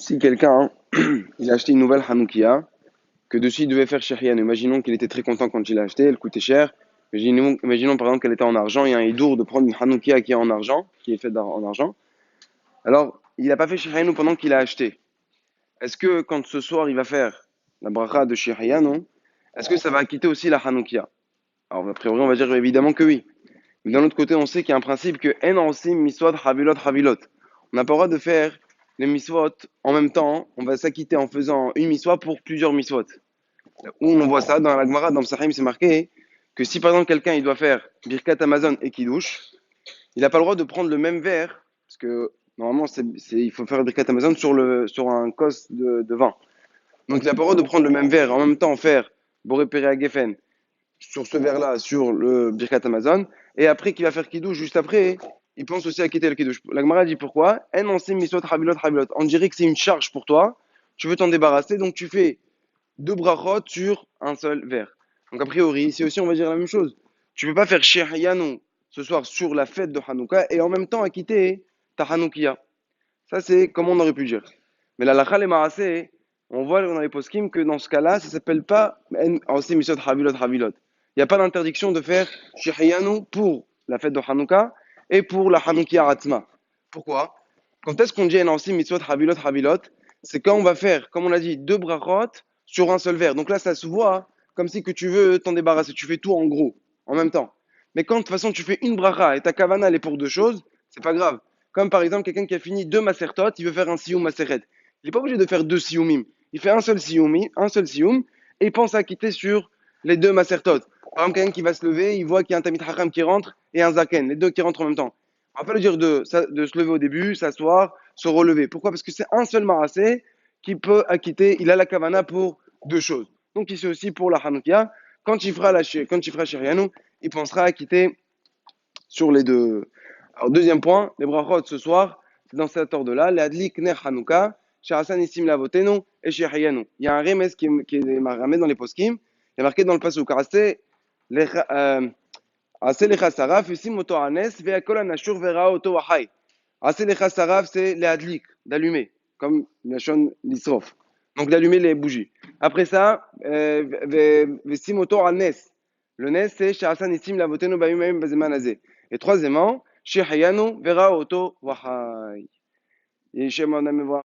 Si quelqu'un, il a acheté une nouvelle Hanoukia, que dessus il devait faire Sherian, imaginons qu'il était très content quand il l'a acheté, elle coûtait cher. Imaginons par exemple qu'elle était en argent, il y a un hidour de prendre une Hanoukia qui est en argent, qui est faite en argent. Alors, il n'a pas fait Sherian pendant qu'il a acheté. Est-ce que quand ce soir il va faire la bracha de Sherian, est-ce que ça va acquitter aussi la Hanoukia? Alors, a priori, on va dire évidemment que oui. Mais d'un autre côté, on sait qu'il y a un principe que en osim miswot havilot havilot. On n'a pas le droit de faire les miswot en même temps. On va s'acquitter en faisant une miswot pour plusieurs miswot. Où on voit ça dans la Gemara, dans le Sahim, c'est marqué que si par exemple quelqu'un il doit faire Birkat Amazon et Kiddush, il n'a pas le droit de prendre le même verre, parce que normalement il faut faire Birkat Amazon sur un cos de vin. Donc il n'a pas le droit de prendre le même verre en même temps faire Boré Pere Geffen sur ce verre-là, sur le Birkat Amazon, et après qu'il va faire Kiddush, juste après, il pense aussi à quitter le Kiddush. La Gemara dit pourquoi? On dirait que c'est une charge pour toi, tu veux t'en débarrasser, donc tu fais deux brachot sur un seul verre. Donc a priori, ici aussi on va dire la même chose. Tu ne peux pas faire Shehyanu ce soir sur la fête de Hanouka et en même temps acquitter ta Hanoukia. Ça c'est comme on aurait pu dire. Mais la lacha les maaseh, on voit dans les poskim que dans ce cas-là, ça s'appelle pas aussi misot havilot havilot. Il n'y a pas d'interdiction de faire Shehyanu pour la fête de Hanouka et pour la Hanoukia Atzma. Pourquoi? Quand est-ce qu'on dit aussi mitzvot havilot havilot? C'est quand on va faire, comme on l'a dit, deux brachot sur un seul verre. Donc là, ça se voit comme si que tu veux t'en débarrasser. Tu fais tout en gros, en même temps. Mais quand de toute façon tu fais une bracha et ta kavana elle est pour deux choses, c'est pas grave. Comme par exemple quelqu'un qui a fini deux masertot, il veut faire un sioum maseret. Il n'est pas obligé de faire deux sioumim. Il fait un seul sioum, et il pense à quitter sur les deux masertot. Par exemple, quelqu'un qui va se lever, il voit qu'il y a un tamid hacham qui rentre et un zaken, les deux qui rentrent en même temps. On va pas lui dire de se lever au début, s'asseoir, se relever. Pourquoi? Parce que c'est un seul marassé qui peut acquitter, il a la kavana pour deux choses. Donc ici aussi pour la Hanoukia, quand il fera Sherianou, il pensera acquitter sur les deux. Alors deuxième point, les brachot ce soir, c'est dans cet ordre-là, les adlik ner Hanouka, Sharasan isim lavotenu et Sherianou. Il y a un remes qui est ramé dans les poskim, il est marqué dans le pasuk, עשה לך שרף, ישים אותו על נס, והכל הנשור וראה אותו וחי. עשה לך שרף, c'est להדליק, d'allumer, comme לשון לשרוף. Donc d'allumer les bougies. Après ça, ושים אותו על נס. Le נס, c'est שעשה ניסים לאבותינו בימים ההם בזמן הזה. Et troisièmement, שהחיינו וראו אותו וחי. יהיה שם עולם מבורך.